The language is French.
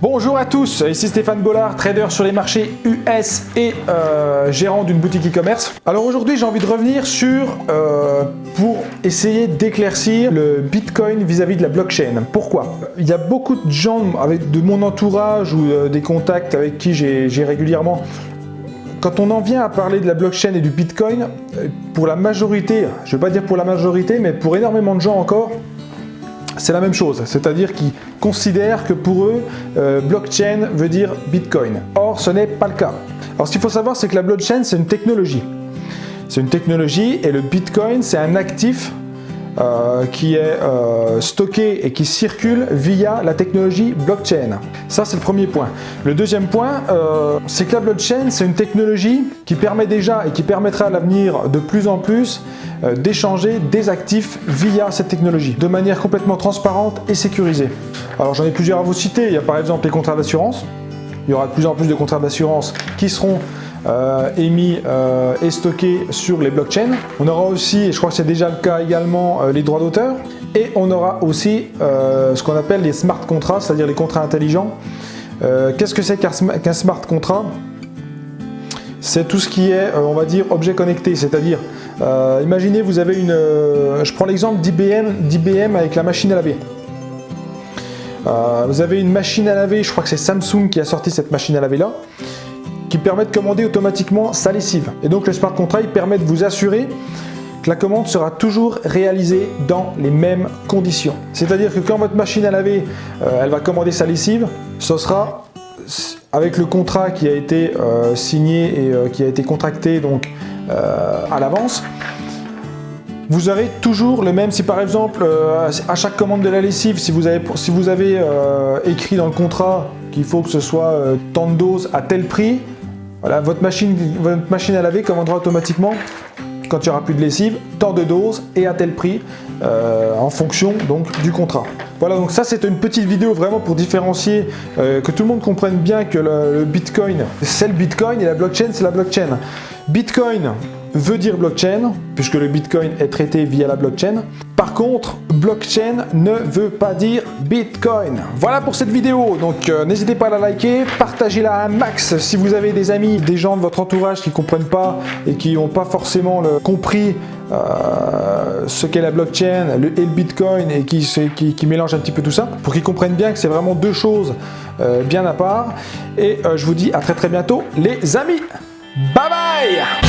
Bonjour à tous, ici Stéphane Bollard, trader sur les marchés US et gérant d'une boutique e-commerce. Alors aujourd'hui j'ai envie de revenir pour essayer d'éclaircir le Bitcoin vis-à-vis de la blockchain. Pourquoi? Il y a beaucoup de gens de mon entourage ou des contacts avec qui j'ai régulièrement. Quand on en vient à parler de la blockchain et du Bitcoin, pour la majorité, je ne vais pas dire pour la majorité, mais pour énormément de gens encore, c'est la même chose, c'est-à-dire qu'ils considèrent que pour eux, blockchain veut dire Bitcoin. Or, ce n'est pas le cas. Alors, ce qu'il faut savoir, c'est que la blockchain, c'est une technologie. C'est une technologie et le Bitcoin, c'est un actif qui est stocké et qui circule via la technologie blockchain. Ça, c'est le premier point. Le deuxième point, c'est que la blockchain, c'est une technologie qui permet déjà et qui permettra à l'avenir de plus en plus d'échanger des actifs via cette technologie, de manière complètement transparente et sécurisée. Alors, j'en ai plusieurs à vous citer. Il y a par exemple les contrats d'assurance. Il y aura de plus en plus de contrats d'assurance qui seront émis et stockés sur les blockchains. On aura aussi, et je crois que c'est déjà le cas également, les droits d'auteur. Et on aura aussi ce qu'on appelle les smart contracts, c'est-à-dire les contrats intelligents. Qu'est-ce que c'est qu'un smart contract? C'est tout ce qui est, on va dire, objet connecté, c'est-à-dire, imaginez vous avez une... je prends l'exemple d'IBM avec la machine à laver. Vous avez une machine à laver, je crois que c'est Samsung qui a sorti cette machine à laver là, qui permet de commander automatiquement sa lessive. Et donc le smart contract il permet de vous assurer que la commande sera toujours réalisée dans les mêmes conditions. C'est-à-dire que quand votre machine à laver, elle va commander sa lessive, ce sera avec le contrat qui a été signé et qui a été contracté donc à l'avance. Vous aurez toujours le même, si par exemple à chaque commande de la lessive, si vous avez écrit dans le contrat qu'il faut que ce soit tant de doses à tel prix, voilà, votre machine à laver commandera automatiquement, quand il n'y aura plus de lessive, tant de doses et à tel prix en fonction donc du contrat. Voilà, donc ça c'est une petite vidéo vraiment pour différencier, que tout le monde comprenne bien que le Bitcoin c'est le Bitcoin et la blockchain c'est la blockchain. Bitcoin veut dire blockchain, puisque le Bitcoin est traité via la blockchain. Par contre, blockchain ne veut pas dire Bitcoin. Voilà pour cette vidéo, donc n'hésitez pas à la liker, partagez-la un max si vous avez des amis, des gens de votre entourage qui ne comprennent pas et qui n'ont pas forcément compris ce qu'est la blockchain et le Bitcoin et qui mélangent un petit peu tout ça, pour qu'ils comprennent bien que c'est vraiment deux choses bien à part. Et je vous dis à très bientôt les amis. Bye bye!